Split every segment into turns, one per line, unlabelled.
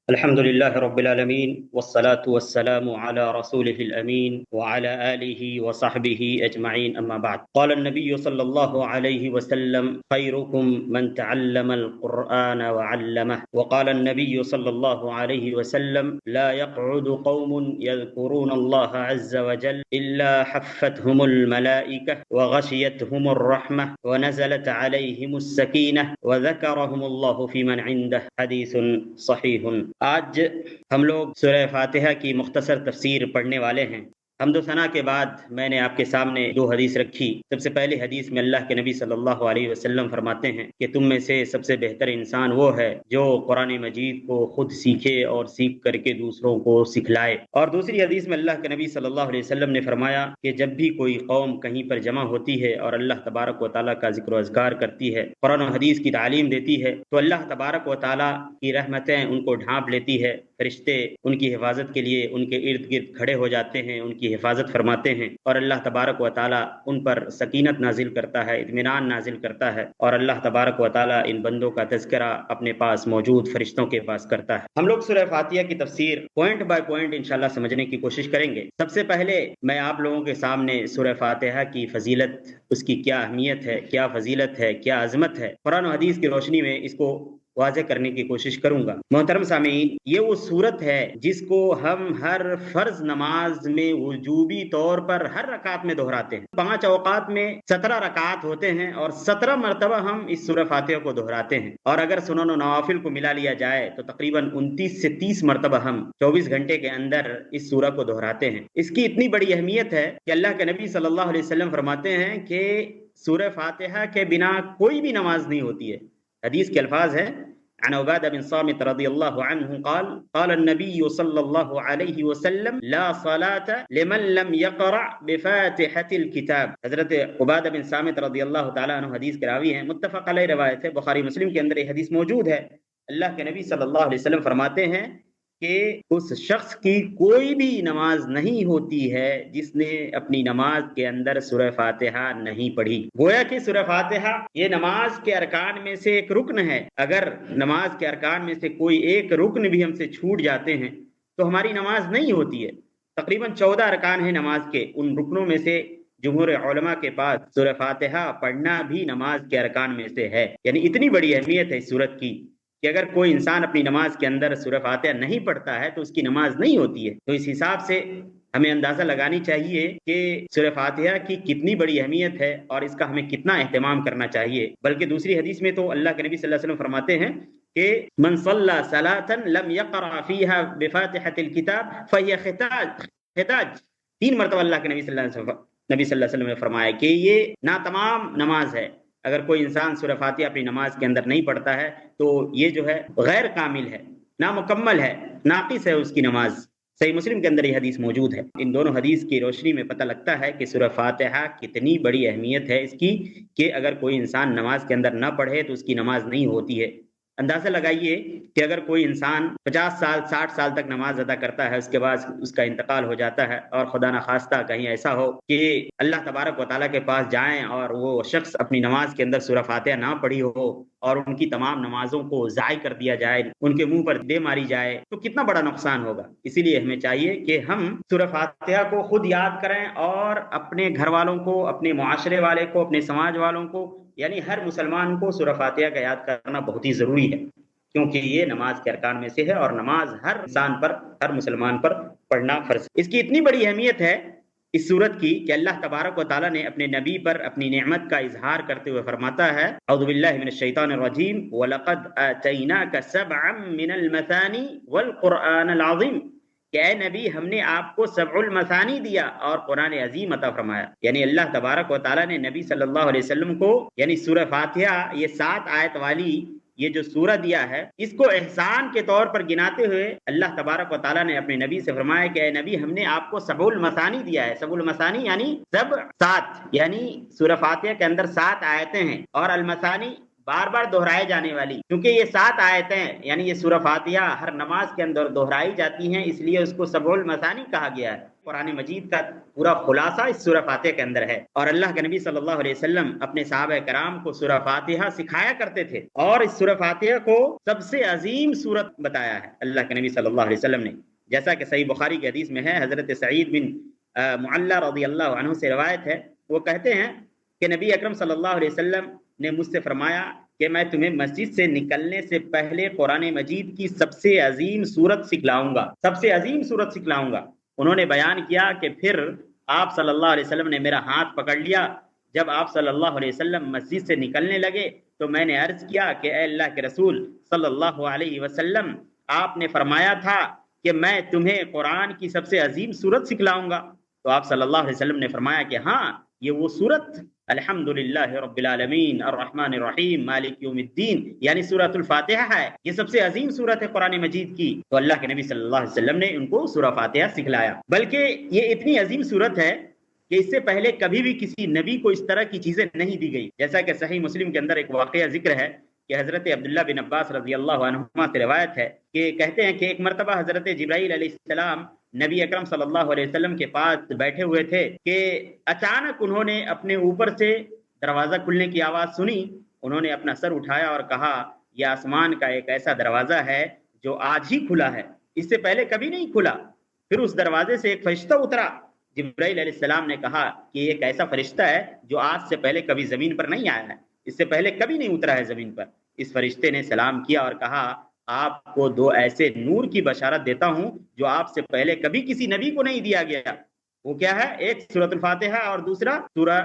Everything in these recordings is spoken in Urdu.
الحمد لله رب العالمين والصلاة والسلام على رسوله الأمين وعلى آله وصحبه أجمعين أما بعد قال النبي صلى الله عليه وسلم خيركم من تعلم القرآن وعلمه وقال النبي صلى الله عليه وسلم لا يقعد قوم يذكرون الله عز وجل إلا حفتهم الملائكة وغشيتهم الرحمة ونزلت عليهم السكينة وذكرهم الله في من عنده حديث صحيح۔ آج ہم لوگ سورہ فاتحہ کی مختصر تفسیر پڑھنے والے ہیں۔ حمد و ثنا کے بعد میں نے آپ کے سامنے دو حدیث رکھی۔ سب سے پہلی حدیث میں اللہ کے نبی صلی اللہ علیہ وسلم فرماتے ہیں کہ تم میں سے سب سے بہتر انسان وہ ہے جو قرآن مجید کو خود سیکھے اور سیکھ کر کے دوسروں کو سکھلائے۔ اور دوسری حدیث میں اللہ کے نبی صلی اللہ علیہ وسلم نے فرمایا کہ جب بھی کوئی قوم کہیں پر جمع ہوتی ہے اور اللہ تبارک و تعالیٰ کا ذکر و اذکار کرتی ہے، قرآن و حدیث کی تعلیم دیتی ہے، تو اللہ تبارک و تعالیٰ کی رحمتیں ان کو ڈھانپ لیتی ہے۔ فرشتے ان کی حفاظت کے لیے ان کے ارد گرد کھڑے ہو جاتے ہیں، ان کی حفاظت فرماتے ہیں، اور اللہ تبارک و تعالیٰ ان پر سکینت نازل کرتا ہے، اطمینان نازل کرتا ہے، اور اللہ تبارک و تعالیٰ ان بندوں کا تذکرہ اپنے پاس موجود فرشتوں کے پاس کرتا ہے۔ ہم لوگ سورہ فاتحہ کی تفسیر پوائنٹ بائی پوائنٹ انشاءاللہ سمجھنے کی کوشش کریں گے۔ سب سے پہلے میں آپ لوگوں کے سامنے سورہ فاتحہ کی فضیلت، اس کی کیا اہمیت ہے، کیا فضیلت ہے، کیا عظمت ہے، قرآن و حدیث کی روشنی میں اس کو واضح کرنے کی کوشش کروں گا۔ محترم سامعین، یہ وہ صورت ہے جس کو ہم ہر فرض نماز میں وجوبی طور پر ہر رکعت میں دہراتے ہیں۔ 5 اوقات میں 17 رکعات ہوتے ہیں اور 17 مرتبہ ہم اس سورہ فاتحہ کو دہراتے ہیں، اور اگر سنن و نوافل کو ملا لیا جائے تو تقریباً 29 سے 30 مرتبہ ہم 24 گھنٹے کے اندر اس سورہ کو دہراتے ہیں۔ اس کی اتنی بڑی اہمیت ہے کہ اللہ کے نبی صلی اللہ علیہ وسلم فرماتے ہیں کہ سورہ فاتحہ کے بنا کوئی بھی نماز نہیں ہوتی ہے۔ حدیث کے الفاظ ہیں، عن عبادہ بن صامت رضی اللہ عنہ قال قال النبی صلی اللہ علیہ وسلم لا صلاة لمن لم يقرأ بفاتحة الكتاب۔ حضرت عبادہ بن صامت رضی اللہ تعالیٰ عنہ حدیث کے راوی ہیں، متفق علیہ روایت ہے، بخاری مسلم کے اندر یہ حدیث موجود ہے۔ اللہ کے نبی صلی اللہ علیہ وسلم فرماتے ہیں کہ اس شخص کی کوئی بھی نماز نہیں ہوتی ہے جس نے اپنی نماز کے اندر سورہ فاتحہ نہیں پڑھی۔ گویا کہ سورہ فاتحہ یہ نماز کے ارکان میں سے ایک رکن ہے۔ اگر نماز کے ارکان میں سے کوئی ایک رکن بھی ہم سے چھوٹ جاتے ہیں تو ہماری نماز نہیں ہوتی ہے۔ تقریباً 14 ارکان ہیں نماز کے، ان رکنوں میں سے جمہور علماء کے پاس سورہ فاتحہ پڑھنا بھی نماز کے ارکان میں سے ہے۔ یعنی اتنی بڑی اہمیت ہے اس سورت کی کہ اگر کوئی انسان اپنی نماز کے اندر سورہ فاتحہ نہیں پڑھتا ہے تو اس کی نماز نہیں ہوتی ہے۔ تو اس حساب سے ہمیں اندازہ لگانی چاہیے کہ سورہ فاتحہ کی کتنی بڑی اہمیت ہے اور اس کا ہمیں کتنا اہتمام کرنا چاہیے۔ بلکہ دوسری حدیث میں تو اللہ کے نبی صلی اللہ علیہ وسلم فرماتے ہیں کہ من صلی صلاۃ لم یقرأ فیها بفاتحة الکتاب فہی خطاج۔ 3 مرتبہ اللہ کے نبی صلی اللہ علیہ وسلم نے فرمایا کہ یہ ناتمام نماز ہے۔ اگر کوئی انسان سورہ فاتحہ اپنی نماز کے اندر نہیں پڑھتا ہے تو یہ جو ہے غیر کامل ہے، نامکمل ہے، ناقص ہے اس کی نماز۔ صحیح مسلم کے اندر یہ حدیث موجود ہے۔ ان دونوں حدیث کی روشنی میں پتہ لگتا ہے کہ سورہ فاتحہ کتنی بڑی اہمیت ہے اس کی کہ اگر کوئی انسان نماز کے اندر نہ پڑھے تو اس کی نماز نہیں ہوتی ہے۔ اندازہ لگائیے کہ اگر کوئی انسان 50 سال 60 سال تک نماز ادا کرتا ہے، اس کے بعد اس کا انتقال ہو جاتا ہے، اور خدا نخواستہ کہیں ایسا ہو کہ اللہ تبارک و تعالیٰ کے پاس جائیں اور وہ شخص اپنی نماز کے اندر سورہ فاتحہ نہ پڑھی ہو اور ان کی تمام نمازوں کو ضائع کر دیا جائے، ان کے منہ پر دے ماری جائے، تو کتنا بڑا نقصان ہوگا۔ اسی لیے ہمیں چاہیے کہ ہم سورہ فاتحہ کو خود یاد کریں اور اپنے گھر والوں کو، اپنے معاشرے والے کو، اپنے سماج والوں کو، یعنی ہر مسلمان کو سورہ فاتحہ کا یاد کرنا بہت ہی ضروری ہے، کیونکہ یہ نماز کے ارکان میں سے ہے اور نماز ہر انسان پر، ہر مسلمان پر پڑھنا فرض ہے۔ اس کی اتنی بڑی اہمیت ہے اس سورت کی کہ اللہ تبارک و تعالیٰ نے اپنے نبی پر اپنی نعمت کا اظہار کرتے ہوئے فرماتا ہے، اعوذ باللہ من الشیطان الرجیم، وَلَقَدْ آتَيْنَاكَ سَبْعًا مِّنَ الْمَثَانِي وَالْقُرْآنَ الْعَظِيمِ، کہ اے نبی ہم نے آپ کو 7 المثانی دیا اور قرآن عظیم عطا فرمایا۔ یعنی اللہ تبارک و تعالیٰ نے نبی صلی اللہ علیہ وسلم کو، یعنی سورہ فاتحہ یہ 7 آیت والی یہ جو سورہ دیا ہے، اس کو احسان کے طور پر گناتے ہوئے اللہ تبارک و تعالیٰ نے اپنے نبی سے فرمایا کہ اے نبی ہم نے آپ کو 7 المثانی دیا ہے۔ 7 المثانی یعنی 7، یعنی سورہ فاتحہ کے اندر 7 آیتیں ہیں، اور المثانی بار بار دہرائے جانے والی، کیونکہ یہ 7 آیتیں یعنی یہ سورہ فاتحہ ہر نماز کے اندر دہرائی جاتی ہیں، اس لیے اس کو سبع المثانی کہا گیا ہے۔ قرآن مجید کا پورا خلاصہ اس سورہ فاتحہ کے اندر ہے، اور اللہ کے نبی صلی اللہ علیہ وسلم اپنے صحابہ کرام کو سورہ فاتحہ سکھایا کرتے تھے، اور اس سورہ فاتحہ کو سب سے عظیم سورت بتایا ہے اللہ کے نبی صلی اللہ علیہ وسلم نے، جیسا کہ صحیح بخاری کی حدیث میں ہے، حضرت سعید بن معلّہ رضی اللہ عنہ سے روایت ہے، وہ کہتے ہیں کہ نبی اکرم صلی اللہ علیہ وسلم نے مجھ سے فرمایا کہ میں تمہیں مسجد سے نکلنے سے پہلے قرآن مجید کی سب سے عظیم سورت سکھلاؤں گا، سب سے عظیم سورت سکھلاؤں گا۔ انہوں نے بیان کیا کہ پھر آپ صلی اللہ علیہ وسلم نے میرا ہاتھ پکڑ لیا، جب آپ صلی اللہ علیہ وسلم مسجد سے نکلنے لگے تو میں نے عرض کیا کہ اے اللہ کے رسول صلی اللہ علیہ وسلم، آپ نے فرمایا تھا کہ میں تمہیں قرآن کی سب سے عظیم سورت سکھلاؤں گا، تو آپ صلی اللہ علیہ وسلم نے فرمایا کہ ہاں یہ وہ سورت الحمدللہ رب العالمین الرحمن الرحیم مالک یوم الدین یعنی سورۃ الفاتحہ ہے، یہ سب سے عظیم سورت ہے قرآن مجید کی۔ تو اللہ کے نبی صلی اللہ علیہ وسلم نے ان کو سورہ فاتحہ سکھلایا، بلکہ یہ اتنی عظیم سورت ہے کہ اس سے پہلے کبھی بھی کسی نبی کو اس طرح کی چیزیں نہیں دی گئی، جیسا کہ صحیح مسلم کے اندر ایک واقعہ ذکر ہے کہ حضرت عبداللہ بن عباس رضی اللہ عنہما سے روایت ہے کہ کہتے ہیں کہ ایک مرتبہ حضرت جبرائیل علیہ السلام نبی اکرم صلی اللہ علیہ وسلم کے پاس بیٹھے ہوئے تھے کہ اچانک انہوں نے اپنے اوپر سے دروازہ کھلنے کی آواز سنی، انہوں نے اپنا سر اٹھایا اور کہا یہ آسمان کا ایک ایسا دروازہ ہے جو آج ہی کھلا ہے، اس سے پہلے کبھی نہیں کھلا۔ پھر اس دروازے سے ایک فرشتہ اترا، جبرائیل علیہ السلام نے کہا کہ یہ ایک ایسا فرشتہ ہے جو آج سے پہلے کبھی زمین پر نہیں آیا ہے، اس سے پہلے کبھی نہیں اترا ہے زمین پر۔ اس فرشتے نے سلام کیا اور کہا آپ کو 2 ایسے نور کی بشارت دیتا ہوں جو آپ سے پہلے کبھی کسی نبی کو نہیں دیا گیا، وہ کیا ہے؟ ایک سورۃ الفاتحہ اور دوسرا سورہ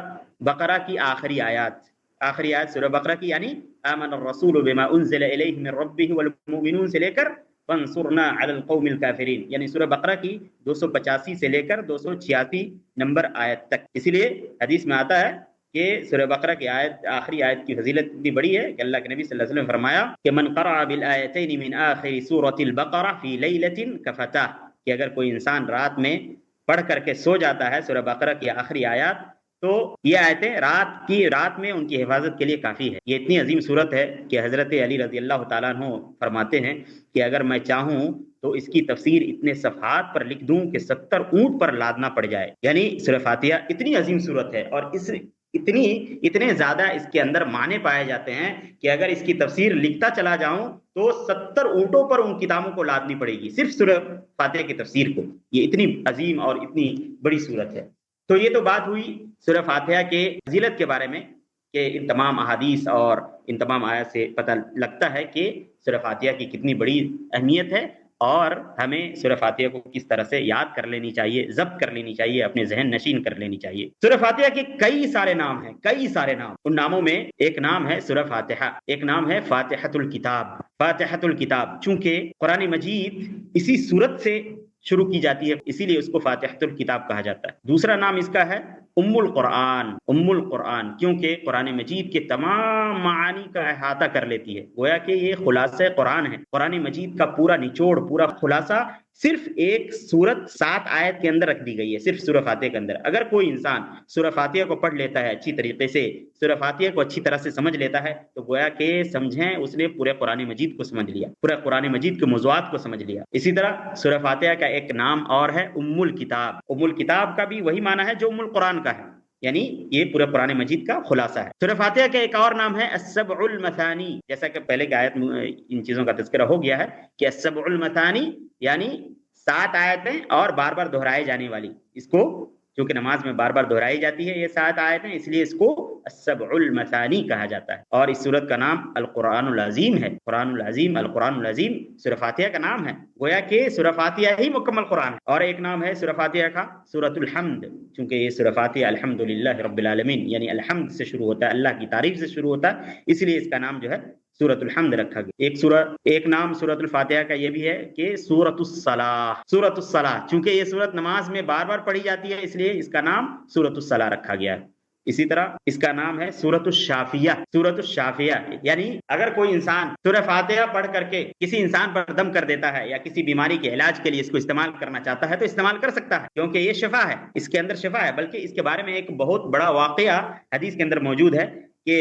بقرہ کی آخری آیات سورہ بقرہ کی یعنی آمن الرسول بما انزل الیہ من ربہ والمؤمنون سے لے کر فانصرنا علی القوم الکافرین یعنی سورہ بقرہ کی 285 سے لے کر 286 نمبر آیت تک۔ اسی لیے حدیث میں آتا ہے کہ سورہ بقرہ کی آخری آیت کی فضیلت اتنی بڑی ہے کہ اللہ کے نبی صلی اللہ علیہ وسلم نے فرمایا کہ من قرأ بالآیتین من آخر سورۃ البقرہ فی لیلۃ کفتاہ، کہ اگر کوئی انسان رات میں پڑھ کر کے سو جاتا ہے سورہ بقرہ کی آخری آیات تو یہ آیتیں رات میں ان کی حفاظت کے لیے کافی ہے۔ یہ اتنی عظیم صورت ہے کہ حضرت علی رضی اللہ تعالیٰ عنہ فرماتے ہیں کہ اگر میں چاہوں تو اس کی تفسیر اتنے صفحات پر لکھ دوں کہ 70 اونٹ پر لادنا پڑ جائے، یعنی سورہ فاتحہ اتنی عظیم صورت ہے اور اتنے زیادہ اس کے اندر معنی پائے جاتے ہیں کہ اگر اس کی تفسیر لکھتا چلا جاؤں تو 70 اونٹوں پر ان کتابوں کو لادنی پڑے گی صرف سورہ فاتحہ کی تفسیر کو، یہ اتنی عظیم اور اتنی بڑی صورت ہے۔ تو یہ تو بات ہوئی سورہ فاتحہ کے فضیلت کے بارے میں کہ ان تمام احادیث اور ان تمام آیات سے پتہ لگتا ہے کہ سورہ فاتحہ کی کتنی بڑی اہمیت ہے اور ہمیں سورہ فاتحہ کو کس طرح سے یاد کر لینی چاہیے، ضبط کر لینی چاہیے، اپنے ذہن نشین کر لینی چاہیے۔ سورہ فاتحہ کے کئی سارے نام ہیں، کئی سارے نام، ان ناموں میں ایک نام ہے سورہ فاتحہ، ایک نام ہے فاتحۃ الکتاب۔ فاتحۃ الکتاب چونکہ قرآن مجید اسی سورت سے شروع کی جاتی ہے اسی لیے اس کو فاتحۃ الکتاب کہا جاتا ہے۔ دوسرا نام اس کا ہے ام القرآن، ام القرآن کیونکہ قرآن مجید کے تمام معانی کا احاطہ کر لیتی ہے، گویا کہ یہ خلاصہ قرآن ہے، قرآن مجید کا پورا نچوڑ، پورا خلاصہ صرف ایک سورت 7 آیت کے اندر رکھ دی گئی ہے، صرف سورہ فاتحہ کے اندر۔ اگر کوئی انسان سورہ فاتحہ کو پڑھ لیتا ہے اچھی طریقے سے، سورہ فاتحہ کو اچھی طرح سے سمجھ لیتا ہے تو گویا کہ سمجھیں اس نے پورے قرآن مجید کو سمجھ لیا، پورے قرآن مجید کے موضوعات کو سمجھ لیا۔ اسی طرح سورہ فاتحہ کا ایک نام اور ہے ام الکتاب، ام الکتاب کا بھی وہی معنی ہے جو ام القرآن کا ہے، یعنی یہ پورے قرآن مجید کا خلاصہ ہے۔ سورہ فاتحہ کا ایک اور نام ہے السبع المثانی، جیسا کہ پہلے کی آیت ان چیزوں کا تذکرہ ہو گیا ہے کہ السبع المثانی یعنی 7 آیتیں اور بار بار دہرائے جانے والی، اس کو چونکہ نماز میں بار بار دہرائی جاتی ہے یہ 7 آیتیں، اس لیے اس کو السبع المثانی کہا جاتا ہے۔ اور اس سورت کا نام القرآن العظیم ہے، قرآن العظیم، القرآن العظیم سورہ فاتحہ کا نام ہے، گویا کہ سورہ فاتحہ ہی مکمل قرآن ہے۔ اور ایک نام ہے سورہ فاتحہ کا سورۃ الحمد، چونکہ یہ سورہ فاتحہ الحمدللہ رب العالمین یعنی الحمد سے شروع ہوتا ہے، اللہ کی تعریف سے شروع ہوتا ہے، اس لیے اس کا نام جو ہے سورۃ الحمد رکھا گیا۔ ایک نام سورۃ الفاتحہ کا یہ بھی ہے کہ سورۃ الصلاح، سورۃ الصلاح چونکہ یہ سورت نماز میں بار بار پڑھی جاتی ہے اس لیے اس کا نام سورۃ الصلاح رکھا گیا ہے۔ اسی طرح اس کا نام ہے سورۃ الشافیہ، سورۃ الشافیہ یعنی اگر کوئی انسان سورہ فاتحہ پڑھ کر کے کسی انسان پر دم کر دیتا ہے یا کسی بیماری کے علاج کے لیے اس کو استعمال کرنا چاہتا ہے تو استعمال کر سکتا ہے، کیونکہ یہ شفا ہے، اس کے اندر شفا ہے۔ بلکہ اس کے بارے میں ایک بہت بڑا واقعہ حدیث کے اندر موجود ہے کہ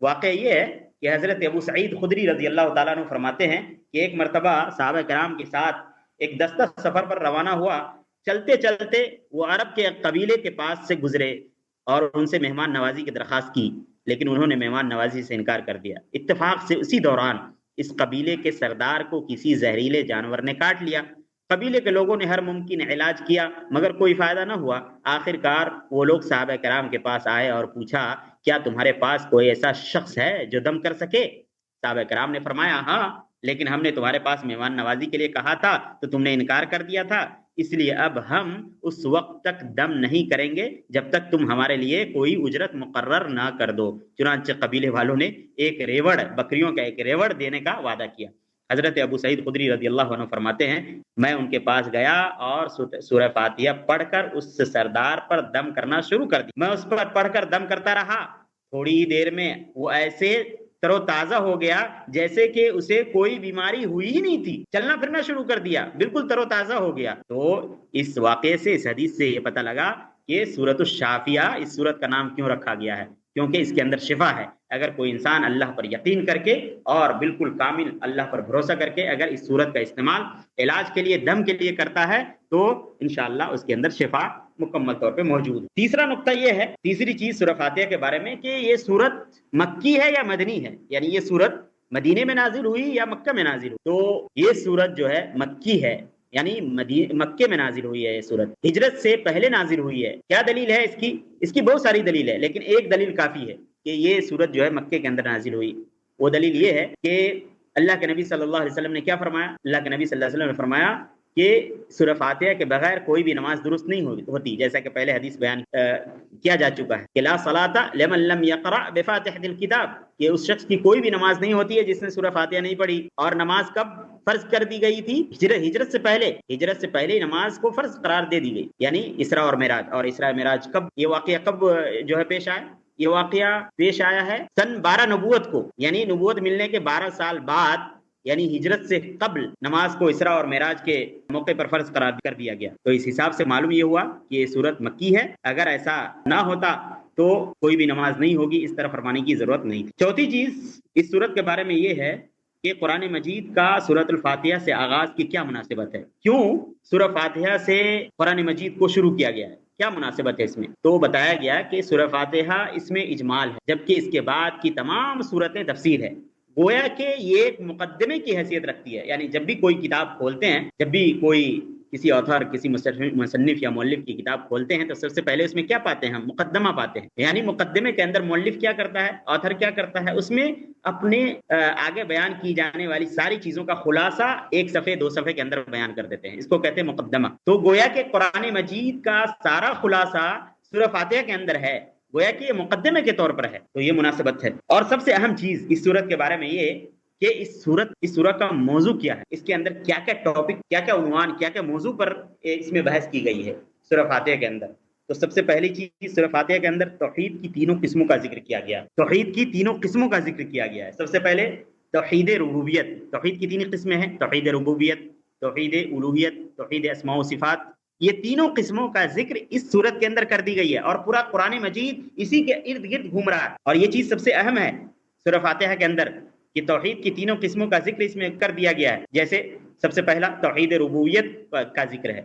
واقعہ یہ ہے کہ حضرت ابو سعید خدری رضی اللہ تعالیٰ عنہ فرماتے ہیں کہ ایک مرتبہ صحابہ کرام کے ساتھ ایک دستہ سفر پر روانہ ہوا. چلتے چلتے وہ عرب کے قبیلے کے پاس سے گزرے اور ان سے مہمان نوازی کی درخواست کی، لیکن انہوں نے مہمان نوازی سے انکار کر دیا. اتفاق سے اسی دوران اس قبیلے کے سردار کو کسی زہریلے جانور نے کاٹ لیا. قبیلے کے لوگوں نے ہر ممکن علاج کیا مگر کوئی فائدہ نہ ہوا. آخر کار وہ لوگ صحابہ کرام کے پاس آئے اور پوچھا کیا تمہارے پاس کوئی ایسا شخص ہے جو دم کر سکے؟ صحابہ کرام نے فرمایا ہاں، لیکن ہم نے تمہارے پاس مہمان نوازی کے لیے کہا تھا تو تم نے انکار کر دیا تھا، اس لیے اب ہم اس وقت تک دم نہیں کریں گے جب تک تم ہمارے لیے کوئی اجرت مقرر نہ کر دو. چنانچہ قبیلے والوں نے ایک ریوڑ، بکریوں کا ایک ریوڑ دینے کا وعدہ کیا. حضرت ابو سعید خدری رضی اللہ عنہ فرماتے ہیں میں ان کے پاس گیا اور سورہ فاتحہ پڑھ کر اس سردار پر دم کرنا شروع کر دیا. میں اس پر پڑھ کر دم کرتا رہا. تھوڑی ہی دیر میں وہ ایسے تر و تازہ ہو گیا جیسے کہ اسے کوئی بیماری ہوئی ہی نہیں تھی. چلنا پھرنا شروع کر دیا، بالکل تر و تازہ ہو گیا. تو اس واقعے سے، اس حدیث سے یہ پتہ لگا کہ سورۃ الشافیہ اس سورت کا نام کیوں رکھا گیا ہے، کیونکہ اس کے اندر شفا ہے. اگر کوئی انسان اللہ پر یقین کر کے اور بالکل کامل اللہ پر بھروسہ کر کے اگر اس سورت کا استعمال علاج کے لیے، دم کے لیے کرتا ہے تو انشاءاللہ اس کے اندر شفا مکمل طور پہ موجود ہے. تیسرا نقطہ یہ ہے، تیسری چیز سورہ فاتحہ کے بارے میں، کہ یہ سورت مکی ہے یا مدنی ہے، یعنی یہ سورت مدینے میں نازل ہوئی یا مکہ میں نازل ہوئی. تو یہ سورت جو ہے مکی ہے، یعنی مکے میں نازل ہوئی ہے. یہ سورت ہجرت سے پہلے نازل ہوئی ہے. کیا دلیل ہے اس کی؟ اس کی بہت ساری دلیل ہے، لیکن ایک دلیل کافی ہے کہ یہ سورت جو ہے مکے کے اندر نازل ہوئی. وہ دلیل یہ ہے کہ اللہ کے نبی صلی اللہ علیہ وسلم نے کیا فرمایا؟ اللہ کے نبی صلی اللہ علیہ وسلم نے فرمایا کہ سورہ فاتحہ کے بغیر کوئی بھی نماز درست نہیں ہوتی، جیسا کہ پہلے حدیث بیان کیا جا چکا ہے کہ لا صلاۃ لمن لم یقرأ بفاتحۃ الکتاب، کہ اس شخص کی کوئی بھی نماز نہیں ہوتی ہے جس نے سورہ فاتحہ نہیں پڑھی. اور نماز کب فرض کر دی گئی تھی؟ ہجرت سے پہلے. ہجرت سے پہلے نماز کو فرض قرار دے دی گئی، یعنی اسراء اور معراج. اور اسراء معراج کب، یہ واقعہ کب جو ہے پیش آیا؟ یہ واقعہ پیش آیا ہے سن 12 نبوت کو، یعنی نبوت ملنے کے 12 سال بعد، یعنی ہجرت سے قبل نماز کو اسراء اور معراج کے موقع پر فرض قرار کر دیا گیا. تو اس حساب سے معلوم یہ ہوا کہ یہ سورت مکی ہے. اگر ایسا نہ ہوتا تو کوئی بھی نماز نہیں ہوگی، اس طرح فرمانے کی ضرورت نہیں تھی. چوتھی چیز اس سورت کے بارے میں یہ ہے کہ قرآن مجید کا سورۃ الفاتحہ سے آغاز کی کیا مناسبت ہے؟ کیوں سورہ فاتحہ سے قرآن مجید کو شروع کیا گیا ہے؟ کیا مناسبت ہے اس میں؟ تو بتایا گیا کہ سورہ فاتحہ اس میں اجمال ہے، جبکہ اس کے بعد کی تمام سورتیں تفسیر ہے. گویا کہ یہ ایک مقدمے کی حیثیت رکھتی ہے. یعنی جب بھی کوئی کتاب کھولتے ہیں، جب بھی کوئی کسی آتھر، کسی مصنف یا مؤلف کی کتاب کھولتے ہیں تو سب سے پہلے اس میں کیا پاتے ہیں؟ مقدمہ پاتے ہیں. یعنی مقدمے کے اندر مؤلف کیا کرتا ہے، آتھر کیا کرتا ہے، اس میں اپنے آگے بیان کی جانے والی ساری چیزوں کا خلاصہ ایک صفحے 2 صفحے کے اندر بیان کر دیتے ہیں. اس کو کہتے ہیں مقدمہ. تو گویا کہ قرآن مجید کا سارا خلاصہ سورہ فاتحہ کے اندر ہے، گویا کہ یہ مقدمے کے طور پر ہے. تو یہ مناسبت ہے. اور سب سے اہم چیز اس سورت کے بارے میں یہ کہ اس سورت کا موضوع کیا ہے، اس کے اندر کیا کیا ٹاپک، کیا کیا عنوان، کیا کیا موضوع پر اس میں بحث کی گئی ہے سورہ فاتحہ کے اندر. تو سب سے پہلی چیز سورہ فاتحہ کے اندر توحید کی تینوں قسموں کا ذکر کیا گیا. توحید کی تینوں قسموں کا ذکر کیا گیا ہے. سب سے پہلے توحید ربوبیت. توحید کی 3 قسمیں ہیں: توحید ربوبیت، توحید الوہیت، توحید اسماء و صفات. یہ تینوں قسموں کا ذکر اس سورت کے اندر کر دی گئی ہے اور پورا قرآن مجید اسی کے ارد گرد گھوم رہا ہے. اور یہ چیز سب سے اہم ہے سورہ فاتحہ کے اندر کہ توحید کی تینوں قسموں کا ذکر اس میں کر دیا گیا ہے. جیسے سب سے پہلا توحید ربوبیت کا ذکر ہے.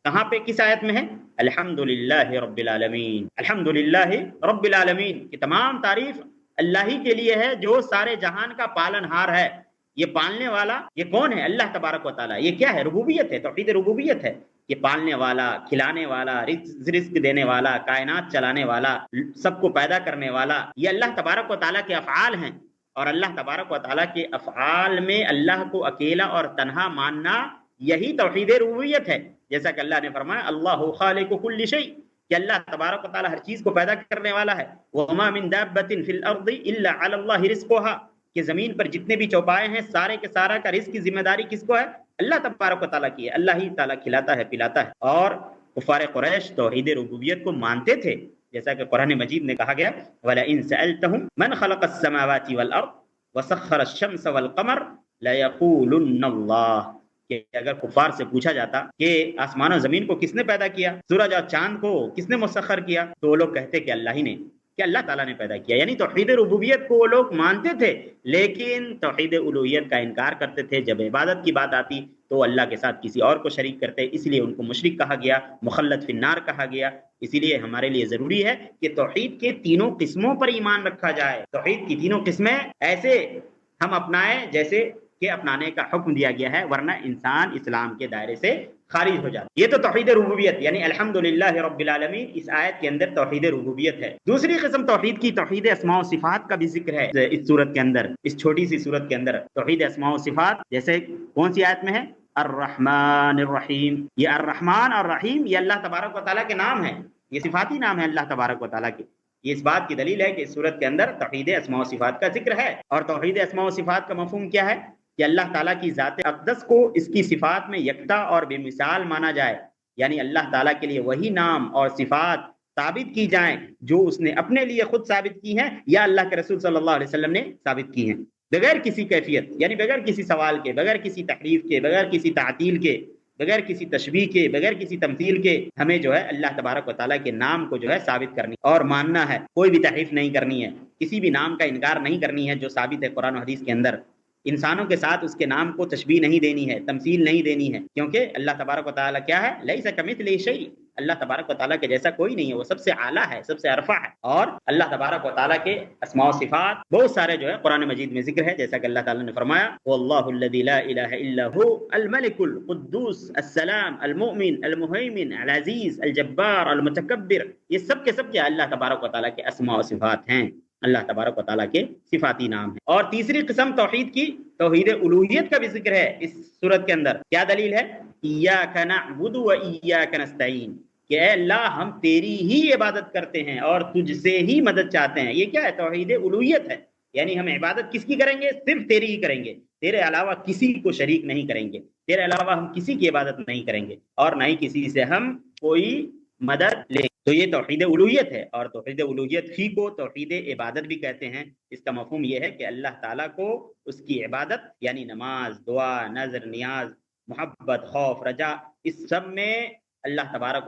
کہاں پہ، کس آیت میں ہے؟ الحمدللہ رب العالمین. الحمدللہ رب العالمین کی تمام تعریف اللہ ہی کے لیے ہے جو سارے جہان کا پالن ہار ہے. یہ پالنے والا یہ کون ہے؟ اللہ تبارک و تعالیٰ. یہ کیا ہے؟ ربوبیت ہے، توحید ربوبیت ہے. یہ پالنے والا، کھلانے والا، رزق دینے والا، کائنات چلانے والا، سب کو پیدا کرنے والا، یہ اللہ تبارک و تعالیٰ کے افعال ہیں. اور اللہ تبارک و تعالیٰ کے افعال میں اللہ کو اکیلا اور تنہا ماننا یہی توحید ربوبیت ہے. جیسا کہ اللہ نے فرمایا اللہ خالق کل شیء، کہ اللہ تبارک و تعالیٰ ہر چیز کو پیدا کرنے والا ہے. وما من دابۃ فی الارض الا علی اللہ رزقها، کہ زمین پر جتنے بھی چوپائے ہیں سارے کے سارا کا رزق کی ذمہ داری کس کو ہے؟ اللہ تبارک و تعالیٰ کی ہے. اللہ ہی تعالیٰ کھلاتا ہے، پلاتا ہے. اور کفار قریش توحید ربوبیت کو مانتے تھے، جیسا کہ قرآن مجید میں کہا گیا وَلَئِن سَأَلْتَهُمْ مَنْ خَلَقَ السَّمَاوَاتِ وَالْأَرْضِ وَسَخَّرَ الشَّمْسَ وَالْقَمَرَ لَيَقُولُنَّ اللَّهُ، کہ اگر کفار سے پوچھا جاتا کہ آسمان و زمین کو کس نے پیدا کیا، سورج اور چاند کو کس نے مسخر کیا، تو وہ لوگ کہتے کہ اللہ ہی نے. کہ اللہ تعالیٰ نے پیدا کیا. یعنی توحید ربوبیت کو وہ لوگ مانتے تھے لیکن توحید الوہیت کا انکار کرتے تھے. جب عبادت کی بات آتی تو اللہ کے ساتھ کسی اور کو شریک کرتے، اس لیے ان کو مشرک کہا گیا، مخلد فی النار کہا گیا. اسی لیے ہمارے لیے ضروری ہے کہ توحید کے تینوں قسموں پر ایمان رکھا جائے. توحید کی تینوں قسمیں ایسے ہم اپنائیں جیسے کہ اپنانے کا حکم دیا گیا ہے، ورنہ انسان اسلام کے دائرے سے خارج ہو جاتا. یہ تو توحید ربوبیت یعنی الحمدللہ رب العالمین اس آیت کے اندر توحید ربوبیت ہے. دوسری قسم توحید کی توحید اسماء و صفات کا بھی ذکر ہے اس صورت کے اندر، اس چھوٹی سی صورت کے اندر. توحید اسماء و صفات جیسے کون سی آیت میں ہے؟ الرحمن الرحیم. یہ الرحمن اور رحیم یہ اللہ تبارک و تعالیٰ کے نام ہیں، یہ صفاتی نام ہے اللہ تبارک و تعالیٰ کے. یہ اس بات کی دلیل ہے کہ اس صورت کے اندر توحید اسماء و صفات کا ذکر ہے. اور توحید اسماء و صفات کا مفہوم کیا ہے؟ کہ اللہ تعالیٰ کی ذات اقدس کو اس کی صفات میں یکتا اور بے مثال مانا جائے. یعنی اللہ تعالیٰ کے لیے وہی نام اور صفات ثابت کی جائیں جو اس نے اپنے لیے خود ثابت کی ہیں یا اللہ کے رسول صلی اللہ علیہ وسلم نے ثابت کی ہیں، بغیر کسی کیفیت، یعنی بغیر کسی سوال کے، بغیر کسی تحریف کے، بغیر کسی تعطیل کے، بغیر کسی تشبیہ کے، بغیر کسی تمثیل کے. ہمیں جو ہے اللہ تبارک و تعالیٰ کے نام کو جو ہے ثابت کرنی اور ماننا ہے. کوئی بھی تحریف نہیں کرنی ہے، کسی بھی نام کا انکار نہیں کرنی ہے جو ثابت ہے قرآن و حدیث کے اندر. انسانوں کے ساتھ اس کے نام کو تشبیہ نہیں دینی ہے، تمثیل نہیں دینی ہے، کیونکہ اللہ تبارک و تعالیٰ کیا ہے؟ لیس کمثلہ شیء. اللہ تبارک و تعالیٰ کے جیسا کوئی نہیں ہے، وہ سب سے اعلیٰ ہے، سب سے ارفع ہے. اور اللہ تبارک و تعالیٰ کے اسماء و صفات بہت سارے جو ہے قرآن مجید میں ذکر ہے، جیسا کہ اللہ تعالیٰ نے فرمایا واللہ الذی لا الہ الا هو الملک القدوس السلام المؤمن المہیمن العزیز الجبار المتکبر. یہ سب کے سب کیا اللہ تبارک و تعالیٰ کے اسماء و صفات ہیں، اللہ تبارک و تعالیٰ کے صفاتی نام ہیں. اور تیسری قسم توحید کی توحید الوہیت کا بھی ذکر ہے اس صورت کے اندر. کیا دلیل ہے؟ ایاک نعبد و ایاک نستعین، کہ اے اللہ ہم تیری ہی عبادت کرتے ہیں اور تجھ سے ہی مدد چاہتے ہیں. یہ کیا ہے؟ توحید الوہیت ہے. یعنی ہم عبادت کس کی کریں گے؟ صرف تیری ہی کریں گے، تیرے علاوہ کسی کو شریک نہیں کریں گے، تیرے علاوہ ہم کسی کی عبادت نہیں کریں گے اور نہ ہی کسی سے ہم کوئی مدد لیں. تو یہ توحید الوہیت ہے. اور توحید الوہیت ہی کو توحید عبادت بھی کہتے ہیں. اس کا مفہوم یہ ہے کہ اللہ تعالیٰ کو اس کی عبادت یعنی نماز، دعا، نذر، نیاز، محبت، خوف، رجا، اس سب میں اللہ تبارک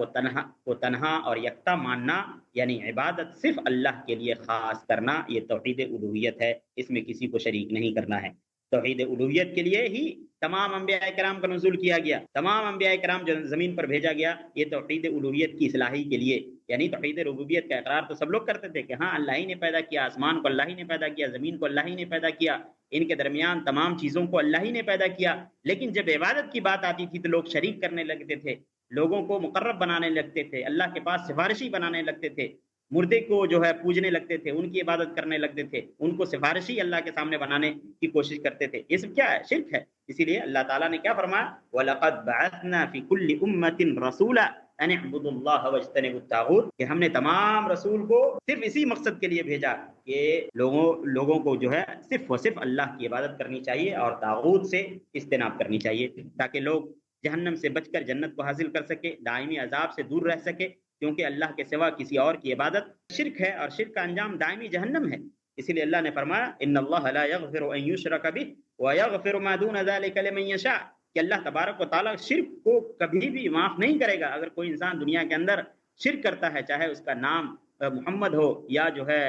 کو تنہا اور یکتا ماننا، یعنی عبادت صرف اللہ کے لیے خاص کرنا، یہ توحید الوہیت ہے. اس میں کسی کو شریک نہیں کرنا ہے. توحید الوہیت کے لیے ہی تمام انبیاء کرام کا نزول کیا گیا، تمام انبیاء کرام جو زمین پر بھیجا گیا یہ توحید الوہیت کی اصلاحی کے لیے. یعنی توحید ربوبیت کا اقرار تو سب لوگ کرتے تھے کہ ہاں اللہ ہی نے پیدا کیا، آسمان کو اللہ ہی نے پیدا کیا، زمین کو اللہ ہی نے پیدا کیا، ان کے درمیان تمام چیزوں کو اللہ ہی نے پیدا کیا. لیکن جب عبادت کی بات آتی تھی تو لوگ شریک کرنے لگتے تھے، لوگوں کو مقرب بنانے لگتے تھے، اللہ کے پاس سفارشی بنانے لگتے تھے، مردے کو جو ہے پوجنے لگتے تھے، ان کی عبادت کرنے لگتے تھے، ان کو سفارشی اللہ کے سامنے بنانے کی کوشش کرتے تھے. یہ سب کیا ہے؟ شرک ہے. اسی لیے اللہ تعالیٰ نے کیا فرمایا؟ وَلَقَدْ بَعَثْنَا فِي كُلِّ أُمَّةٍ رَسُولًا أَنِ اعْبُدُوا اللَّهَ وَاجْتَنِبُوا الطَّاغُوتَ، کہ ہم نے تمام رسول کو صرف اسی مقصد کے لیے بھیجا کہ لوگوں کو جو ہے صرف و صرف اللہ کی عبادت کرنی چاہیے اور طاغوت سے اجتناب کرنی چاہیے، تاکہ لوگ جہنم سے بچ کر جنت کو حاصل کر سکے، دائمی عذاب سے دور رہ سکے. کیونکہ اللہ کے سوا کسی اور کی عبادت شرک ہے اور شرک کا انجام دائمی جہنم ہے. اسی لیے اللہ نے فرمایا ان اللہ لا یغفر ان یشرک بہ ویغفر ما دون ذلک لمن یشاء، کہ اللہ تبارک و تعالیٰ شرک کو کبھی بھی معاف نہیں کرے گا. اگر کوئی انسان دنیا کے اندر شرک کرتا ہے، چاہے اس کا نام محمد ہو یا جو ہے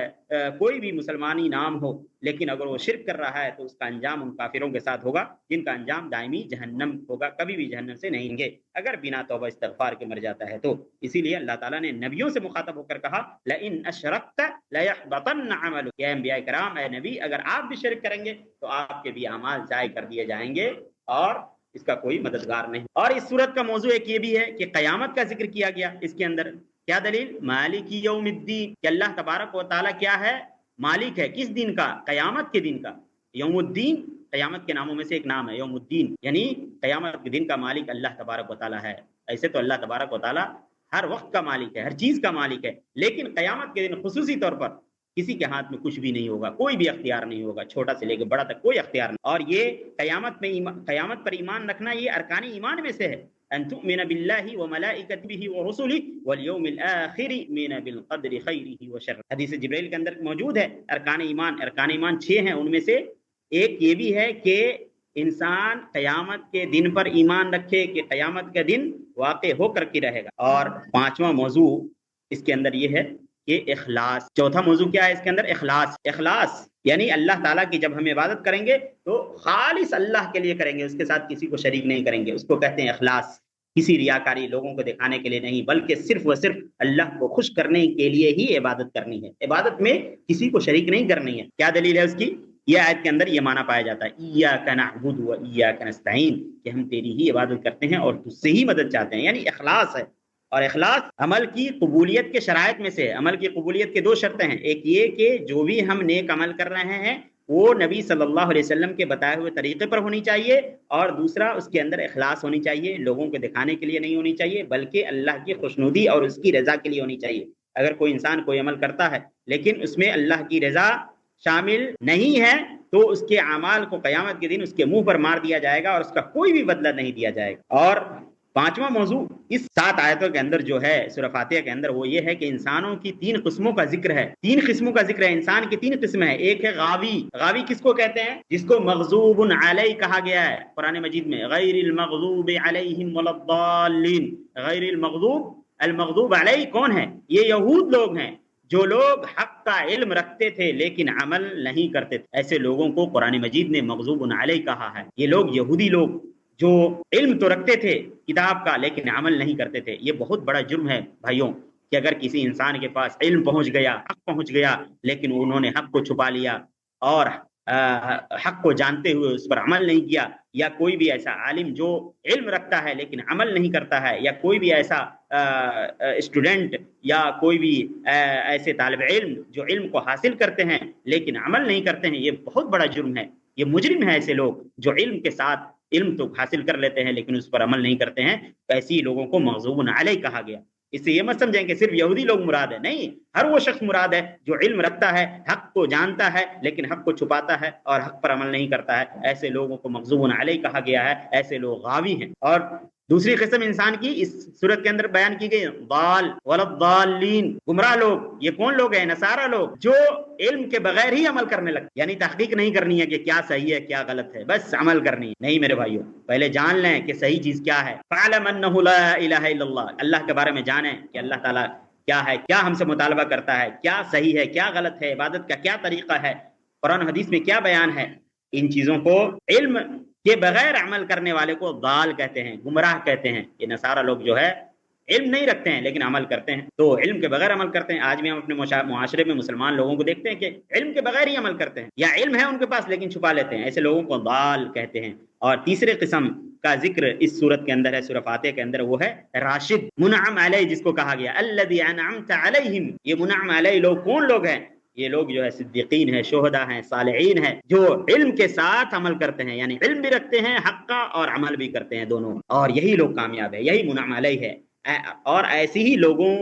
کوئی بھی مسلمانی نام ہو، لیکن اگر وہ شرک کر رہا ہے تو اس کا انجام ان کافروں کے ساتھ ہوگا جن کا انجام دائمی جہنم ہوگا، کبھی بھی جہنم سے نہیں گے اگر بنا توبہ استغفار کے مر جاتا ہے تو. اسی لیے اللہ تعالیٰ نے نبیوں سے مخاطب ہو کر کہا لئن اشرکت لیحبطن عملک، اے انبیاء کرام، اے نبی، اگر آپ بھی شرک کریں گے تو آپ کے بھی اعمال ضائع کر دیے جائیں گے اور اس کا کوئی مددگار نہیں. اور اس صورت کا موضوع ایک یہ بھی ہے کہ قیامت کا ذکر کیا گیا اس کے اندر. کیا دلیل؟ مالک یوم الدین، کہ اللہ تبارک و تعالیٰ کیا ہے؟ مالک ہے. کس دن کا؟ قیامت کے دن کا. یوم الدین قیامت کے ناموں میں سے ایک نام ہے یوم الدین، یعنی قیامت کے دن کا مالک اللہ تبارک و تعالیٰ ہے. ایسے تو اللہ تبارک و تعالیٰ ہر وقت کا مالک ہے، ہر چیز کا مالک ہے، لیکن قیامت کے دن خصوصی طور پر کسی کے ہاتھ میں کچھ بھی نہیں ہوگا، کوئی بھی اختیار نہیں ہوگا، چھوٹا سے لے کے بڑا تک کوئی اختیار نہیں. اور یہ قیامت پر ایمان رکھنا یہ ارکان ایمان میں سے ہے. ان تؤمن باللہ وملائکتہ ورسلہ والیوم الآخر من بالقدر خیرہ وشرہ. حدیث جبریل کے اندر موجود ہے ارکان ایمان. ارکان ایمان 6 ہیں، ان میں سے ایک یہ بھی ہے کہ انسان قیامت کے دن پر ایمان رکھے کہ قیامت کا دن واقع ہو کر کے رہے گا. اور 5واں موضوع اس کے اندر یہ ہے کہ اخلاص. چوتھا موضوع کیا ہے اس کے اندر؟ اخلاص. اخلاص یعنی اللہ تعالیٰ کی جب ہم عبادت کریں گے تو خالص اللہ کے لیے کریں گے، اس کے ساتھ کسی کو شریک نہیں کریں گے. اس کو کہتے ہیں اخلاص. کسی ریاکاری، لوگوں کو دکھانے کے لیے نہیں، بلکہ صرف و صرف اللہ کو خوش کرنے کے لیے ہی عبادت کرنی ہے. عبادت میں کسی کو شریک نہیں کرنی ہے. کیا دلیل ہے اس کی؟ یہ آیت کے اندر یہ معنی پایا جاتا ہے ایاک نعبد و ایاک نستعین، کہ ہم تیری ہی عبادت کرتے ہیں اور تجھ سے ہی مدد چاہتے ہیں. یعنی اخلاص ہے. اور اخلاص عمل کی قبولیت کے شرائط میں سے ہے. عمل کی قبولیت کے دو شرطیں ہیں. ایک یہ کہ جو بھی ہم نیک عمل کر رہے ہیں وہ نبی صلی اللہ علیہ وسلم کے بتائے ہوئے طریقے پر ہونی چاہیے، اور دوسرا اس کے اندر اخلاص ہونی چاہیے. لوگوں کے دکھانے کے لیے نہیں ہونی چاہیے، بلکہ اللہ کی خوشنودی اور اس کی رضا کے لیے ہونی چاہیے. اگر کوئی انسان کوئی عمل کرتا ہے لیکن اس میں اللہ کی رضا شامل نہیں ہے تو اس کے اعمال کو قیامت کے دن اس کے منہ پر مار دیا جائے گا اور اس کا کوئی بھی بدلہ نہیں دیا جائے گا. اور پانچواں موضوع اس 7 آیتوں کے اندر جو ہے سورہ فاتحہ کے اندر، وہ یہ ہے کہ انسانوں کی 3 قسموں کا ذکر ہے. 3 قسموں کا ذکر ہے. انسان کی 3 قسمیں ہیں. ایک ہے غاوی. غاوی کس کو کہتے ہیں؟ جس کو مغضوب علیہ کہا گیا ہے قرآن مجید میں، غیر المغضوب علیہم ولا الضالین. غیر المغضوب، المغضوب علیہ کون ہے؟ یہ یہود لوگ ہیں جو لوگ حق کا علم رکھتے تھے لیکن عمل نہیں کرتے تھے. ایسے لوگوں کو قرآن مجید نے مغضوب علیہ کہا ہے. یہ لوگ یہودی لوگ جو علم تو رکھتے تھے کتاب کا لیکن عمل نہیں کرتے تھے. یہ بہت بڑا جرم ہے بھائیوں، کہ اگر کسی انسان کے پاس علم پہنچ گیا، حق پہنچ گیا، لیکن انہوں نے حق کو چھپا لیا اور حق کو جانتے ہوئے اس پر عمل نہیں کیا. یا کوئی بھی ایسا عالم جو علم رکھتا ہے لیکن عمل نہیں کرتا ہے، یا کوئی بھی ایسا اسٹوڈنٹ یا کوئی بھی ایسے طالب علم جو علم کو حاصل کرتے ہیں لیکن عمل نہیں کرتے ہیں، یہ بہت بڑا جرم ہے. یہ مجرم ہے ایسے لوگ جو علم کے ساتھ علم تو حاصل کر لیتے ہیں لیکن اس پر عمل نہیں کرتے ہیں. ایسی لوگوں کو مغضوب علیہ کہا گیا. اس سے یہ مت سمجھیں کہ صرف یہودی لوگ مراد ہے، نہیں، ہر وہ شخص مراد ہے جو علم رکھتا ہے، حق کو جانتا ہے لیکن حق کو چھپاتا ہے اور حق پر عمل نہیں کرتا ہے. ایسے لوگوں کو مغضوب علیہ کہا گیا ہے. ایسے لوگ غاوی ہیں. اور دوسری قسم انسان کی اس صورت کے اندر بیان کی گئی، ضال ولا الضالین، گمراہ لوگ. یہ کون لوگ ہیں؟ نصارہ لوگ، جو علم کے بغیر ہی عمل کرنے لگتے. یعنی تحقیق نہیں کرنی ہے کہ کیا صحیح ہے کیا غلط ہے، بس عمل کرنی ہے. نہیں میرے بھائیوں، پہلے جان لیں کہ صحیح چیز کیا ہے. فَاعْلَمْ أَنَّهُ لَا إِلَهَ إِلَّا اللَّهُ، اللہ کے بارے میں جانیں کہ اللہ تعالیٰ کیا ہے، کیا ہم سے مطالبہ کرتا ہے، کیا صحیح ہے کیا غلط ہے، عبادت کا کیا طریقہ ہے، قرآن حدیث میں کیا بیان ہے. ان چیزوں کو علم کے بغیر عمل کرنے والے کو ضال کہتے ہیں، گمراہ کہتے ہیں. یہ نصارہ لوگ جو ہے علم نہیں رکھتے ہیں لیکن عمل کرتے ہیں، تو علم کے بغیر عمل کرتے ہیں. آج بھی ہم اپنے معاشرے میں مسلمان لوگوں کو دیکھتے ہیں کہ علم کے بغیر ہی عمل کرتے ہیں، یا علم ہے ان کے پاس لیکن چھپا لیتے ہیں. ایسے لوگوں کو ضال کہتے ہیں. اور تیسرے قسم کا ذکر اس صورت کے اندر ہے، سورہ فاتحہ کے اندر، وہ ہے راشد، منعم علیہ، جس کو کہا گیا الذی انعمت علیہم. یہ منعم علیہ لوگ کون لوگ ہیں؟ یہ لوگ جو ہے صدیقین ہیں، شہداء ہیں، صالحین ہیں، جو علم کے ساتھ عمل کرتے ہیں. یعنی علم بھی رکھتے ہیں حق کا اور عمل بھی کرتے ہیں دونوں. اور یہی لوگ کامیاب ہے، یہی منعم علیہ ہے. اور ایسے ہی لوگوں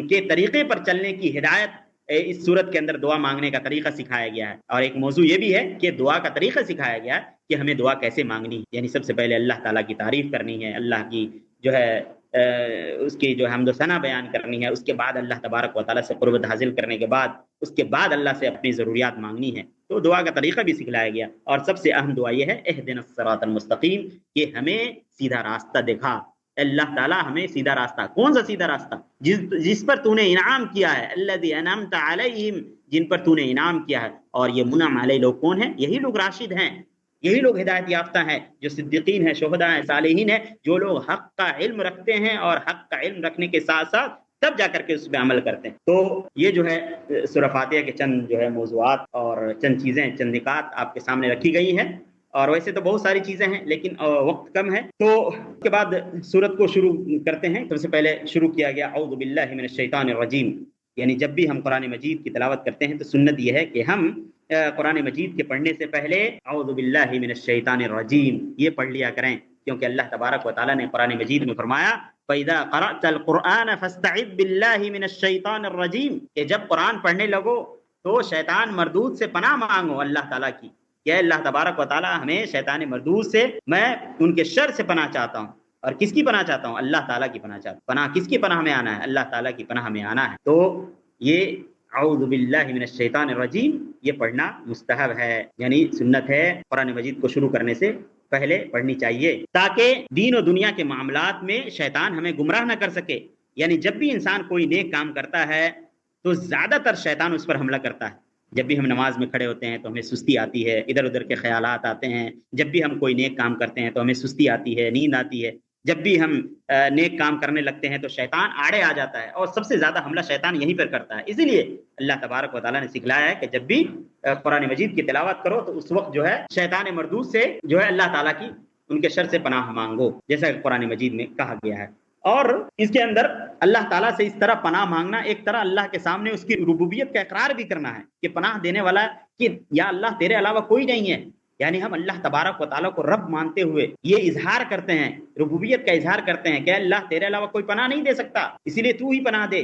کے طریقے پر چلنے کی ہدایت اس صورت کے اندر دعا مانگنے کا طریقہ سکھایا گیا ہے. اور ایک موضوع یہ بھی ہے کہ دعا کا طریقہ سکھایا گیا ہے کہ ہمیں دعا کیسے مانگنی ہے. یعنی سب سے پہلے اللہ تعالیٰ کی تعریف کرنی ہے، اللہ کی جو ہے اس کی جو حمد و ثنا بیان کرنی ہے. اس کے بعد اللہ تبارک و تعالیٰ سے قربت حاصل کرنے کے بعد اس کے بعد اللہ سے اپنی ضروریات مانگنی ہے. تو دعا کا طریقہ بھی سکھلایا گیا. اور سب سے اہم دعا یہ ہے اہدنا الصراط المستقیم، کہ ہمیں سیدھا راستہ دکھا. اللہ تعالیٰ ہمیں سیدھا راستہ، کون سا سیدھا راستہ؟ جس پر تو نے انعام کیا ہے، الذی انعمت علیہم، جن پر تو نے انعام کیا ہے. اور یہ منعم علیہ لوگ کون ہیں؟ یہی لوگ راشد ہیں، یہی لوگ ہدایت یافتہ ہیں، جو صدیقین ہیں، شہداء ہیں، صالحین ہیں، جو لوگ حق کا علم رکھتے ہیں اور حق کا علم رکھنے کے ساتھ ساتھ تب جا کر کے اس پہ عمل کرتے ہیں. تو یہ جو ہے سورہ فاتحہ کے چند جو ہے موضوعات اور چند چیزیں، چند نکات آپ کے سامنے رکھی گئی ہیں. اور ویسے تو بہت ساری چیزیں ہیں لیکن وقت کم ہے، تو اس کے بعد سورت کو شروع کرتے ہیں. سب سے پہلے شروع کیا گیا اعوذ باللہ من الشیطان الرجیم. یعنی جب بھی ہم قرآن مجید کی تلاوت کرتے ہیں تو سنت یہ ہے کہ ہم قرآن مجید کے پڑھنے سے پہلے اعوذ باللہ من الشیطان الرجیم یہ پڑھ لیا کریں، کیونکہ اللہ تبارک و تعالیٰ نے قرآن مجید میں فرمایا فَإِذَا قَرَأْتَ الْقُرْآنَ فَاسْتَعِذْ بِاللَّهِ مِنَ الشَّيْطَانِ الرَّجِيمِ، کہ جب قرآن پڑھنے لگو تو شیطان مردود سے پناہ مانگو اللہ تعالیٰ کی. کہ اللہ تبارک و تعالیٰ ہمیں شیطان مردود سے، میں ان کے شر سے پناہ چاہتا ہوں. اور کس کی پناہ چاہتا ہوں؟ اللہ تعالیٰ کی پناہ چاہتا ہوں. پناہ کس کی پناہ میں آنا ہے؟ اللہ تعالیٰ کی پناہ میں آنا ہے. تو یہ اعوذ باللہ من الشیطان الرجیم یہ پڑھنا مستحب ہے، یعنی سنت ہے. قرآن مجید کو شروع کرنے سے پہلے پڑھنی چاہیے تاکہ دین و دنیا کے معاملات میں شیطان ہمیں گمراہ نہ کر سکے. یعنی جب بھی انسان کوئی نیک کام کرتا ہے تو زیادہ تر شیطان اس پر حملہ کرتا ہے۔ جب بھی ہم نماز میں کھڑے ہوتے ہیں تو ہمیں سستی آتی ہے، ادھر ادھر کے خیالات آتے ہیں۔ جب بھی ہم کوئی نیک کام کرتے ہیں تو ہمیں سستی آتی ہے، نیند آتی ہے۔ جب بھی ہم نیک کام کرنے لگتے ہیں تو شیطان آڑے آ جاتا ہے، اور سب سے زیادہ حملہ شیطان یہیں پر کرتا ہے۔ اسی لیے اللہ تبارک و تعالیٰ نے سکھلایا ہے کہ جب بھی قرآن مجید کی تلاوت کرو تو اس وقت جو ہے شیطان مردود سے جو ہے اللہ تعالیٰ کی ان کے شر سے پناہ مانگو، جیسا کہ قرآن مجید میں کہا گیا ہے۔ اور اس کے اندر اللہ تعالیٰ سے اس طرح پناہ مانگنا ایک طرح اللہ کے سامنے اس کی ربوبیت کا اقرار بھی کرنا ہے کہ پناہ دینے والا کہ یا اللہ تیرے علاوہ کوئی نہیں ہے۔ یعنی ہم اللہ تبارک و تعالیٰ کو رب مانتے ہوئے یہ اظہار کرتے ہیں، ربوبیت کا اظہار کرتے ہیں کہ اللہ تیرے علاوہ کوئی پناہ نہیں دے سکتا، اسی لیے تو ہی پناہ دے۔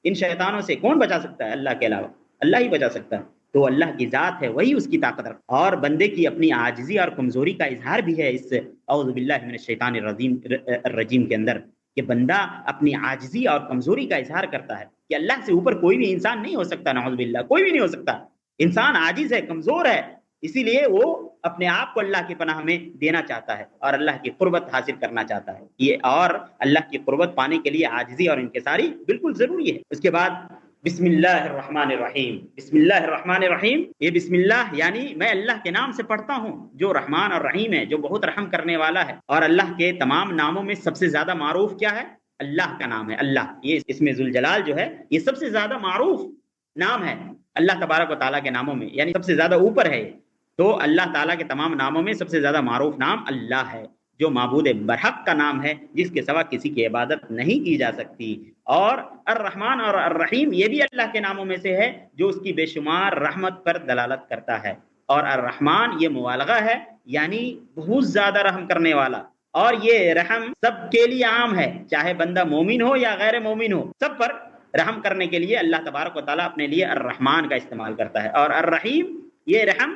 ان شیطانوں سے کون بچا سکتا ہے؟ اللہ کے علاوہ اللہ ہی بچا سکتا ہے۔ تو اللہ کی ذات ہے، وہی اس کی طاقت رکھتا ہے۔ اور بندے کی اپنی عاجزی اور کمزوری کا اظہار بھی ہے اس اعوذ باللہ من الشیطان الرجیم کے اندر، کہ بندہ اپنی عاجزی اور کمزوری کا اظہار کرتا ہے کہ اللہ سے اوپر کوئی بھی انسان نہیں ہو سکتا، نعوذ باللہ کوئی بھی نہیں ہو سکتا۔ انسان عاجز ہے، کمزور ہے، اسی لیے وہ اپنے آپ کو اللہ کی پناہ میں دینا چاہتا ہے اور اللہ کی قربت حاصل کرنا چاہتا ہے۔ یہ اور اللہ کی قربت پانے کے لیے عاجزی اور انکساری بالکل ضروری ہے۔ اس کے بعد بسم اللہ الرحمن الرحیم، بسم اللہ الرحمن الرحیم، یہ بسم اللہ یعنی میں اللہ کے نام سے پڑھتا ہوں جو رحمان اور رحیم ہے، جو بہت رحم کرنے والا ہے۔ اور اللہ کے تمام ناموں میں سب سے زیادہ معروف کیا ہے؟ اللہ کا نام ہے، اللہ۔ یہ اس میں ذوالجلال جو ہے یہ سب سے زیادہ معروف نام ہے اللہ تبارک و تعالیٰ کے ناموں میں، یعنی سب سے زیادہ اوپر ہے۔ تو اللہ تعالیٰ کے تمام ناموں میں سب سے زیادہ معروف نام اللہ ہے، جو معبود برحق کا نام ہے، جس کے سوا کسی کی عبادت نہیں کی جا سکتی۔ اور الرحمن اور الرحیم یہ بھی اللہ کے ناموں میں سے ہے جو اس کی بے شمار رحمت پر دلالت کرتا ہے۔ اور الرحمن یہ مبالغہ ہے، یعنی بہت زیادہ رحم کرنے والا۔ اور یہ رحم سب کے لیے عام ہے، چاہے بندہ مومن ہو یا غیر مومن ہو، سب پر رحم کرنے کے لیے اللہ تبارک و تعالیٰ اپنے لیے الرحمن کا استعمال کرتا ہے۔ اور الرحیم یہ رحم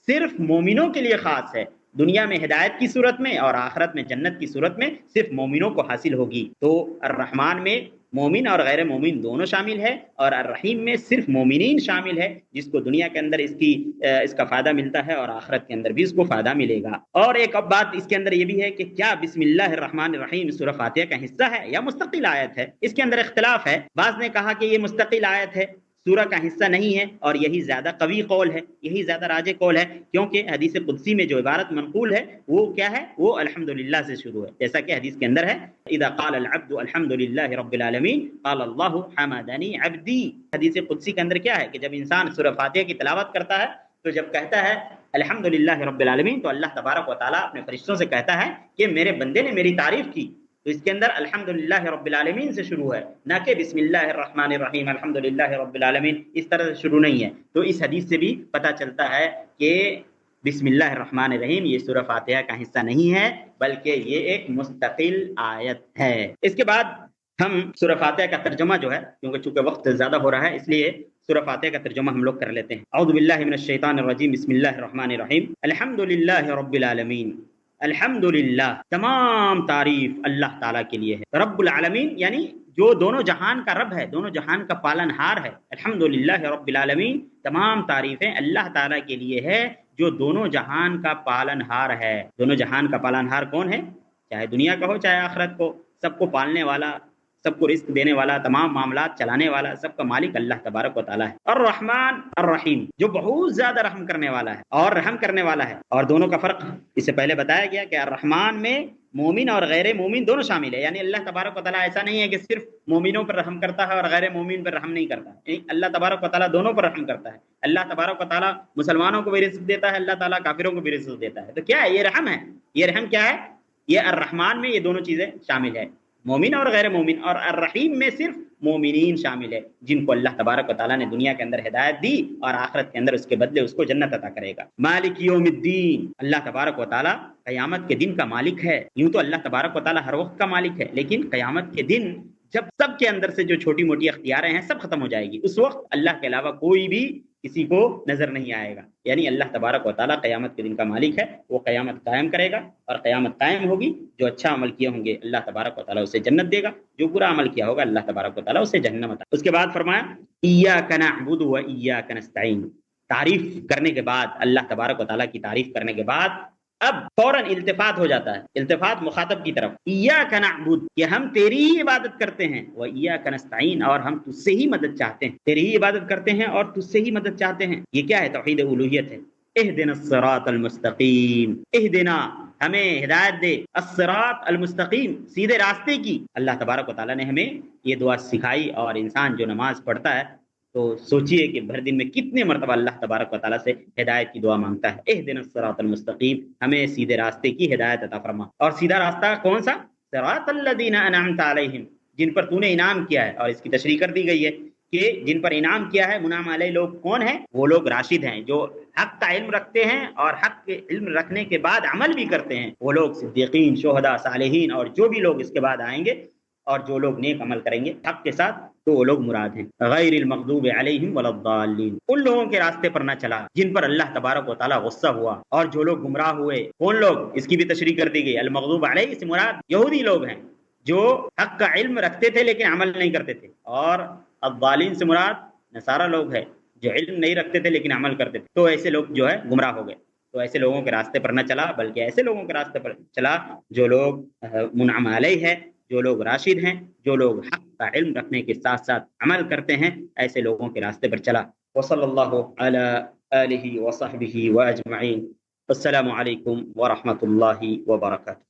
صرف مومنوں کے لیے خاص ہے، دنیا میں ہدایت کی صورت میں اور آخرت میں جنت کی صورت میں صرف مومنوں کو حاصل ہوگی۔ تو الرحمن میں مومن اور غیر مومن دونوں شامل ہے، اور الرحیم میں صرف مومنین شامل ہے، جس کو دنیا کے اندر اس کا فائدہ ملتا ہے اور آخرت کے اندر بھی اس کو فائدہ ملے گا۔ اور ایک اب بات اس کے اندر یہ بھی ہے کہ کیا بسم اللہ الرحمن الرحیم سورہ فاتحہ کا حصہ ہے یا مستقل آیت ہے؟ اس کے اندر اختلاف ہے۔ بعض نے کہا کہ یہ مستقل آیت ہے، سورہ کا حصہ نہیں ہے، اور یہی زیادہ قوی قول ہے، یہی زیادہ راجح قول ہے، کیونکہ حدیث قدسی میں جو عبارت منقول ہے وہ کیا ہے؟ وہ الحمدللہ سے شروع ہے، جیسا کہ حدیث کے اندر ہے اذا قال العبد الحمدللہ رب العالمین قال اللہ حمدنی عبدی۔ حدیث قدسی کے اندر کیا ہے کہ جب انسان سورہ فاتحہ کی تلاوت کرتا ہے تو جب کہتا ہے الحمدللہ رب العالمین تو اللہ تبارک و تعالیٰ اپنے فرشتوں سے کہتا ہے کہ میرے بندے نے میری تعریف کی۔ تو اس کے اندر الحمدللہ رب العالمین سے شروع ہے، نہ کہ بسم اللہ الرحمن الرحیم الحمدللہ رب العالمین، اس طرح سے شروع نہیں ہے۔ تو اس حدیث سے بھی پتہ چلتا ہے کہ بسم اللہ الرحمن الرحیم یہ سورہ فاتحہ کا حصہ نہیں ہے، بلکہ یہ ایک مستقل آیت ہے۔ اس کے بعد ہم سورہ فاتحہ کا ترجمہ جو ہے، کیونکہ چونکہ وقت زیادہ ہو رہا ہے اس لیے سورہ فاتحہ کا ترجمہ ہم لوگ کر لیتے ہیں۔ اعوذ باللہ من الشیطان الرجیم، بسم اللہ الرحمن الرحیم، الحمدللہ رب العالمین۔ الحمدللہ تمام تعریف اللہ تعالیٰ کے لیے ہے۔ رب العالمین یعنی جو دونوں جہان کا رب ہے، دونوں جہان کا پالن ہار ہے۔ الحمدللہ رب العالمین تمام تعریفیں اللہ تعالیٰ کے لیے ہے جو دونوں جہان کا پالن ہار ہے۔ دونوں جہان کا پالن ہار کون ہے؟ چاہے دنیا کا ہو چاہے آخرت کو، سب کو پالنے والا، سب کو رزق دینے والا، تمام معاملات چلانے والا، سب کا مالک اللہ تبارک و تعالیٰ ہے۔ الرحمن الرحیم جو بہت زیادہ رحم کرنے والا ہے اور رحم کرنے والا ہے۔ اور دونوں کا فرق اس سے پہلے بتایا گیا کہ الرحمن میں مومن اور غیر مومن دونوں شامل ہے، یعنی اللہ تبارک و تعالیٰ ایسا نہیں ہے کہ صرف مومنوں پر رحم کرتا ہے اور غیر مومن پر رحم نہیں کرتا، یعنی اللہ تبارک و تعالیٰ دونوں پر رحم کرتا ہے۔ اللہ تبارک و تعالیٰ مسلمانوں کو بھی رزق دیتا ہے، اللہ تعالیٰ کافروں کو بھی رزق دیتا ہے۔ تو کیا ہے یہ رحم ہے؟ یہ رحم کیا ہے؟ یہ الرحمن میں یہ دونوں چیزیں شامل ہے، مومن اور غیر مومن۔ اور الرحیم میں صرف مومنین شامل ہے، جن کو اللہ تبارک و تعالیٰ نے دنیا کے اندر ہدایت دی اور آخرت کے اندر اس کے بدلے اس کو جنت عطا کرے گا۔ مالک یوم الدین، اللہ تبارک و تعالیٰ قیامت کے دن کا مالک ہے۔ یوں تو اللہ تبارک و تعالیٰ ہر وقت کا مالک ہے، لیکن قیامت کے دن جب سب کے اندر سے جو چھوٹی موٹی اختیاریں ہیں سب ختم ہو جائے گی، اس وقت اللہ کے علاوہ کوئی بھی کسی کو نظر نہیں آئے گا۔ یعنی اللہ تبارک و تعالیٰ قیامت کے دن کا مالک ہے، وہ قیامت قائم کرے گا، اور قیامت قائم ہوگی، جو اچھا عمل کیے ہوں گے اللہ تبارک و تعالیٰ اسے جنت دے گا، جو برا عمل کیا ہوگا اللہ تبارک و تعالیٰ اسے جہنم عطا۔ اس کے بعد فرمایا ایاک نعبد و ایاک نستعین۔ تعریف کرنے کے بعد، اللہ تبارک و تعالیٰ کی تعریف کرنے کے بعد اب فوراً التفات ہو جاتا ہے، التفات مخاطب کی طرف، ایاک نعبد، کہ ہم تیری ہی عبادت کرتے ہیں، و ایاک نستعین، اور ہم تجھ سے ہی مدد چاہتے ہیں، تیری ہی عبادت کرتے ہیں اور تجھ سے ہی مدد چاہتے ہیں۔ یہ کیا ہے؟ توحید الوہیت ہے۔ اہدنا الصراط المستقیم، اہدنا، ہمیں ہدایت دے، الصراط المستقیم، سیدھے راستے کی۔ اللہ تبارک و تعالیٰ نے ہمیں یہ دعا سکھائی، اور انسان جو نماز پڑھتا ہے تو سوچئے کہ بھر دن میں کتنے مرتبہ اللہ تبارک و تعالیٰ سے ہدایت کی دعا مانگتا ہے۔ اہدنا الصراط المستقیم، ہمیں سیدھے راستے کی ہدایت عطا فرما۔ اور سیدھا راستہ کون سا؟ صراط الذین انعمت علیہم، جن پر تو نے انعام کیا ہے، اور اس کی تشریح کر دی گئی ہے کہ جن پر انعام کیا ہے، منعم علیہ لوگ کون ہیں؟ وہ لوگ راشد ہیں، جو حق کا علم رکھتے ہیں اور حق کے علم رکھنے کے بعد عمل بھی کرتے ہیں، وہ لوگ صدیقین، شہداء، صالحین، اور جو بھی لوگ اس کے بعد آئیں گے اور جو لوگ نیک عمل کریں گے حق کے ساتھ، تو وہ لوگ مراد ہیں۔ غیر المغضوب علیہم ولا الضالین، ان لوگوں کے راستے پر نہ چلا جن پر اللہ تبارک و تعالیٰ غصہ ہوا اور جو لوگ گمراہ ہوئے۔ کون لوگ؟ اس کی بھی تشریح کر دی گئی۔ المغضوب علیہ سے مراد یہودی لوگ ہیں جو حق کا علم رکھتے تھے لیکن عمل نہیں کرتے تھے، اور الضالین سے مراد نصارہ لوگ ہیں جو علم نہیں رکھتے تھے لیکن عمل کرتے تھے۔ تو ایسے لوگ جو ہے گمراہ ہو گئے۔ تو ایسے لوگوں کے راستے پر نہ چلا، بلکہ ایسے لوگوں کے راستے پر چلا جو لوگ منعم علیہ ہے، جو لوگ راشد ہیں، جو لوگ حق کا علم رکھنے کے ساتھ ساتھ عمل کرتے ہیں، ایسے لوگوں کے راستے پر چلا۔ وصلی اللہ علی آلہ وصحبہ واجمعین۔ السلام علیکم ورحمۃ اللہ وبرکاتہ۔